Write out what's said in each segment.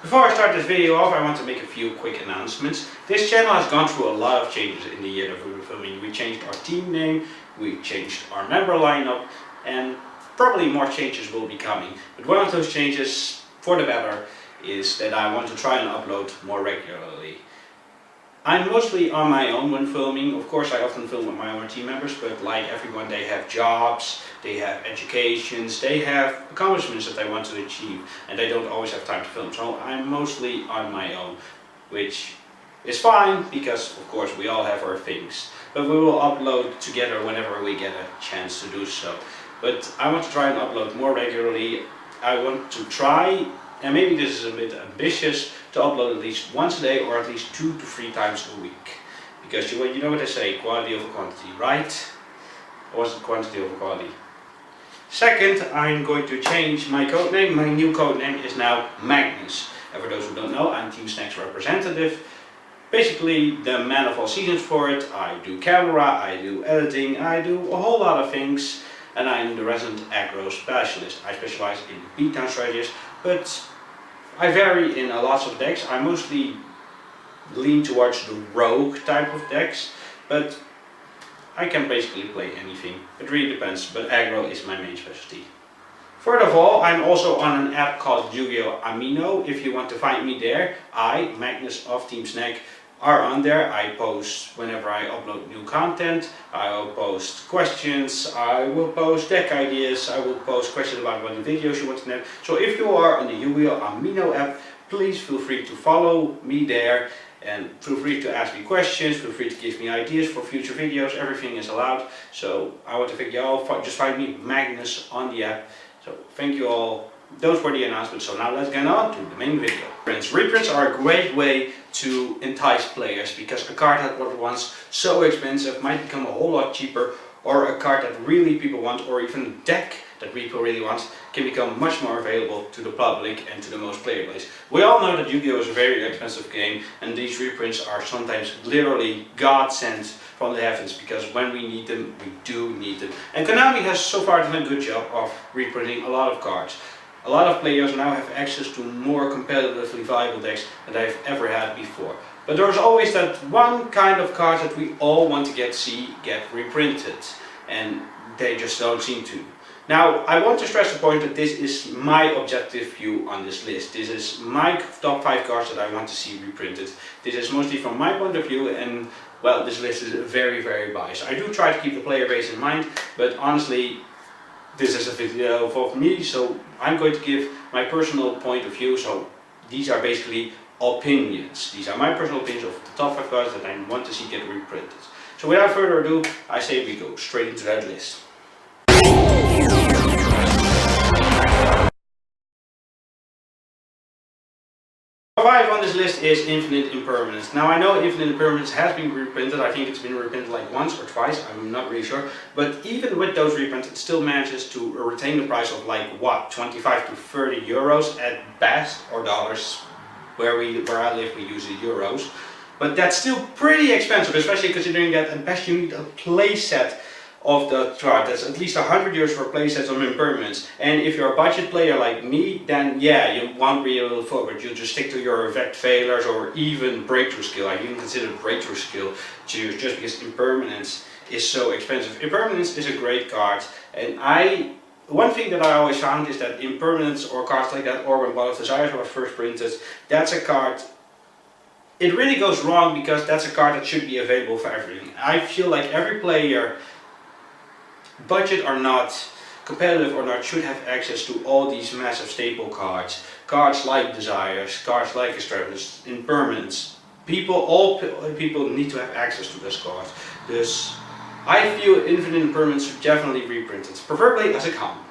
Before I start this video off, I want to make a few quick announcements. This channel has gone through a lot of changes in the year that we were filming. We changed our team name, we changed our member lineup, and probably more changes will be coming. But one of those changes, for the better, is that I want to try and upload more regularly. I'm mostly on my own when filming. Of course, I often film with my own team members, but like everyone, they have jobs, they have educations, they have accomplishments that they want to achieve, and they don't always have time to film. So I'm mostly on my own, which is fine because, of course, we all have our things. But we will upload together whenever we get a chance to do so. But I want to try and upload more regularly. I want to try, and maybe this is a bit ambitious, to upload at least once a day or at least 2 to 3 times a week. Because you know what they say, quality over quantity, right? Or was it quantity over quality? Second, I'm going to change my codename. My new codename is now Magnus. And for those who don't know, I'm Team Snack's representative. Basically the man of all seasons for it. I do camera, I do editing, I do a whole lot of things. And I'm the resident aggro specialist. I specialize in beatdown strategies, but I vary in lots of decks. I mostly lean towards the rogue type of decks, but I can basically play anything. It really depends, but aggro is my main specialty. First of all, I'm also on an app called Yu-Gi-Oh! Amino. If you want to find me there, I, Magnus of Team Snack, are on there. I post whenever I upload new content. I will post questions, I will post deck ideas, I will post questions about what videos you want to know. So if you are on the Yu-Gi-Oh! Amino app, please feel free to follow me there and feel free to ask me questions, feel free to give me ideas for future videos. Everything is allowed. So I want to thank you all. Just find me, Magnus, on the app. So thank you all. Those were the announcements, so now let's get on to the main video. Reprints are a great way to entice players because a card that was once so expensive might become a whole lot cheaper, or a card that really people want, or even a deck that people really want, can become much more available to the public and to the most player base. We all know that Yu-Gi-Oh! Is a very expensive game, and these reprints are sometimes literally God sent from the heavens, because when we need them, we do need them. And Konami has so far done a good job of reprinting a lot of cards. A lot of players now have access to more competitively viable decks than they've ever had before. But there's always that one kind of card that we all want to see get reprinted, and they just don't seem to. Now, I want to stress the point that this is my objective view on this list. This is my top 5 cards that I want to see reprinted. This is mostly from my point of view, and well, this list is very, very biased. I do try to keep the player base in mind, but honestly, this is a video for me, so I'm going to give my personal point of view. So these are basically opinions. These are my personal opinions of the top 5 cards that I want to see get reprinted. So without further ado, I say we go straight into that list. Number 5 on this list is Infinite Impermanence. Now I know Infinite Impermanence has been reprinted. I think it's been reprinted like once or twice, I'm not really sure. But even with those reprints, it still manages to retain the price of like what, 25 to 30 euros at best, or dollars. Where I live, we use the euros. But that's still pretty expensive, especially considering that at best you need a playset of the card. That's at least 100 euros for playsets of Impermanence. And if you're a budget player like me, then yeah, you won't be able to forward. You'll just stick to your Vect Failures or even Breakthrough Skill. I even consider Breakthrough Skill to use just because Impermanence is so expensive. Impermanence is a great card, and one thing that I always found is that Impermanence or cards like that, or when Ball of Desires was first printed, that's a card. It really goes wrong because that's a card that should be available for everything. I feel like every player, budget or not, competitive or not, should have access to all these massive staple cards. Cards like Desires, cards like Extravagance, Impermanence. All people need to have access to this card. Dus I feel Infinite Impermanence should definitely be reprinted, preferably as a common.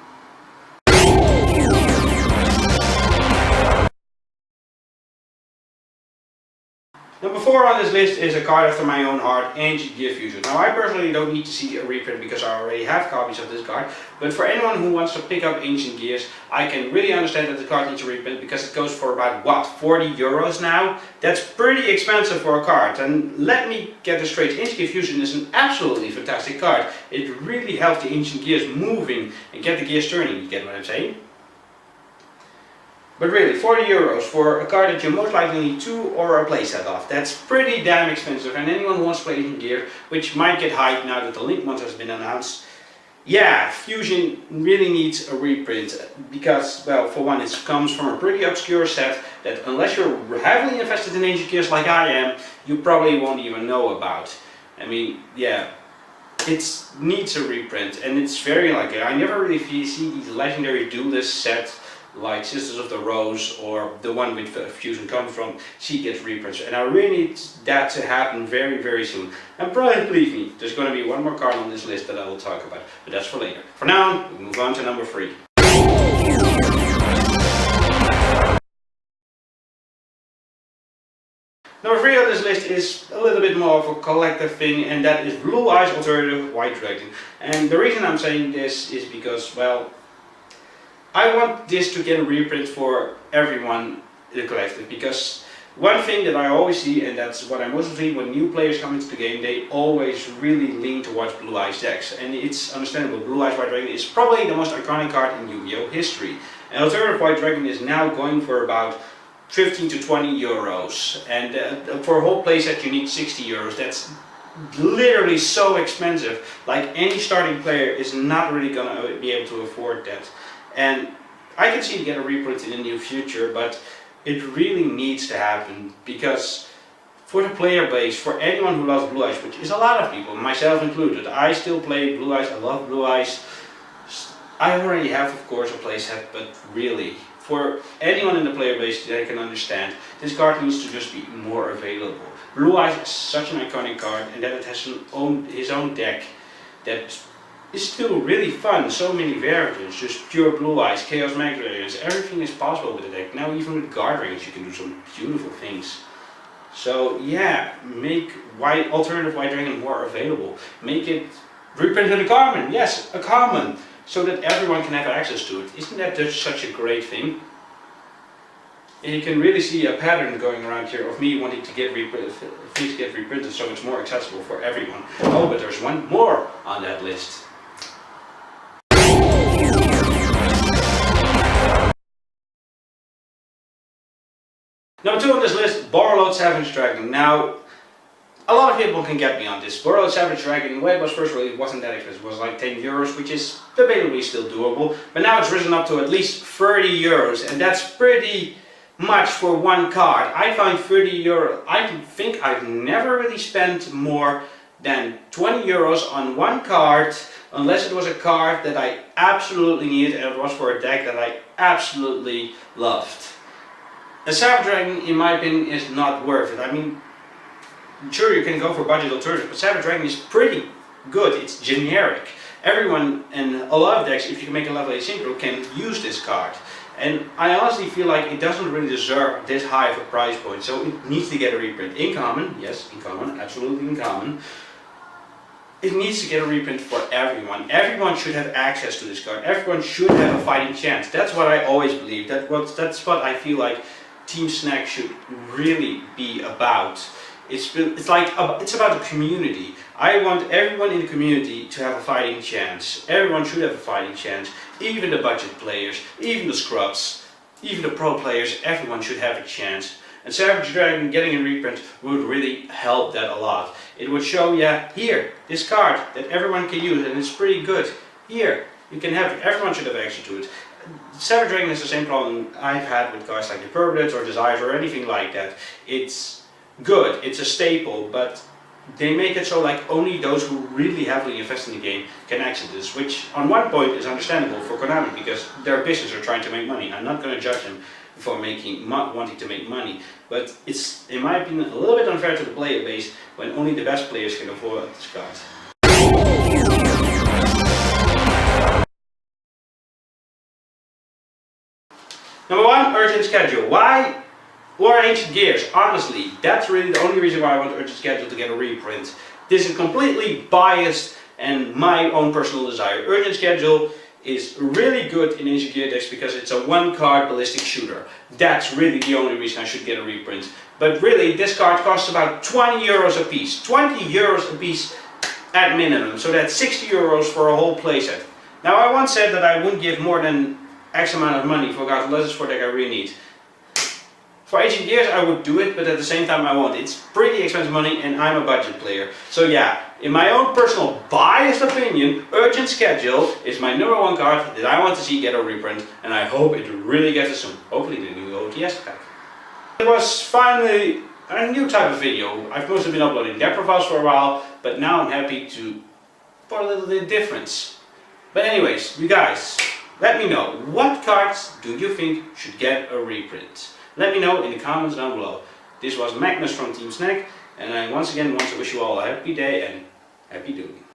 Number 4 on this list is a card after my own heart, Ancient Gear Fusion. Now I personally don't need to see a reprint because I already have copies of this card, but for anyone who wants to pick up Ancient Gears, I can really understand that the card needs a reprint because it goes for about, what, 40 euros now? That's pretty expensive for a card, and let me get this straight, Ancient Gear Fusion is an absolutely fantastic card. It really helps the Ancient Gears moving and get the gears turning, you get what I'm saying? But really, 40 euros for a card that you most likely need 2 or a playset of, that's pretty damn expensive. And anyone who wants to play in gear, which might get hyped now that the Link mod has been announced, yeah, Fusion really needs a reprint because, well, for one, it comes from a pretty obscure set that unless you're heavily invested in ancient gears like I am, you probably won't even know about. I mean, yeah, it needs a reprint, and it's very like, I never really see these legendary duelist sets like Sisters of the Rose or the one with Fusion come from, she gets reprints, and I really need that to happen very, very soon. And probably, believe me, there's going to be one more card on this list that I will talk about, but that's for later. For now, we move on to number 3. Number 3 on this list is a little bit more of a collective thing, and that is Blue Eyes Alternative White Dragon. And the reason I'm saying this is because, well, I want this to get a reprint for everyone in the collective, because one thing that I always see, and that's what I mostly see when new players come into the game, they always really lean towards Blue Eyes decks, and it's understandable. Blue Eyes White Dragon is probably the most iconic card in Yu-Gi-Oh history, and Alternative White Dragon is now going for about 15 to 20 euros, and for a whole playset you need 60 euros. That's literally so expensive. Like, any starting player is not really gonna be able to afford that. And I can see it get a reprint in the near future, but it really needs to happen, because for the player base, for anyone who loves Blue Eyes, which is a lot of people, myself included, I still play Blue Eyes, I love Blue Eyes. I already have, of course, a playset, but really, for anyone in the player base that can understand, this card needs to just be more available. Blue Eyes is such an iconic card, and that it has his own deck that is still really fun. So many variants, just pure Blue Eyes, Chaos Magnus, everything is possible with the deck. Now even with guard rings you can do some beautiful things. So yeah, make Alternative White Dragon more available. Make it reprinted a common, yes, a common, so that everyone can have access to it. Isn't that just such a great thing? And you can really see a pattern going around here of me wanting to get reprinted so it's more accessible for everyone. Oh, but there's one more on that list. Number 2 on this list, Barlog Savage Dragon. Now, a lot of people can get me on this. Barlog Savage Dragon, when it was first released, it wasn't that expensive. It was like 10 euros, which is debatably still doable. But now it's risen up to at least 30 euros, and that's pretty much for one card. I find 30 euros, I think I've never really spent more than 20 euros on one card, unless it was a card that I absolutely needed and it was for a deck that I absolutely loved. A Savage Dragon, in my opinion, is not worth it. I mean, sure, you can go for budget alternatives, but Savage Dragon is pretty good. It's generic. Everyone and a lot of decks, if you can make a level 8 synchro, can use this card. And I honestly feel like it doesn't really deserve this high of a price point, so it needs to get a reprint. In common, yes, in common, absolutely in common. It needs to get a reprint for everyone. Everyone should have access to this card. Everyone should have a fighting chance. That's what I always believe. That's what I feel like Team Snack should really be about. It's about the community. I want everyone in the community to have a fighting chance. Everyone should have a fighting chance. Even the budget players, even the scrubs, even the pro players, everyone should have a chance. And Savage Dragon getting a reprint would really help that a lot. It would show, yeah, here, this card that everyone can use, and it's pretty good. Here, you can have it. Everyone should have access to it. Savage Dragon is the same problem I've had with cards like the Permanence or Desires or anything like that. It's good, it's a staple, but they make it so like only those who really heavily invest in the game can access this, which on one point is understandable for Konami because their business are trying to make money. I'm not going to judge them for wanting to make money, but it's, in my opinion, a little bit unfair to the player base when only the best players can afford this card. Number 1, Urgent Schedule. Why? Or Ancient Gears. Honestly, that's really the only reason why I want Urgent Schedule to get a reprint. This is completely biased and my own personal desire. Urgent Schedule is really good in Ancient Gear decks because it's a one-card ballistic shooter. That's really the only reason I should get a reprint. But really, this card costs about 20 euros a piece. 20 euros a piece at minimum. So that's 60 euros for a whole playset. Now, I once said that I wouldn't give more than X amount of money for God's let's for deck I really need. For Ancient Gears I would do it, but at the same time I won't. It's pretty expensive money and I'm a budget player. So yeah, in my own personal biased opinion, Urgent Schedule is my #1 card that I want to see get a reprint, and I hope it really gets it soon. Hopefully the new OTS pack. It was finally a new type of video. I've mostly been uploading deck profiles for a while, but now I'm happy to put a little bit of difference. But anyways, you guys, let me know, what cards do you think should get a reprint? Let me know in the comments down below. This was Magnus from Team Snack, and I once again want to wish you all a happy day and happy doing.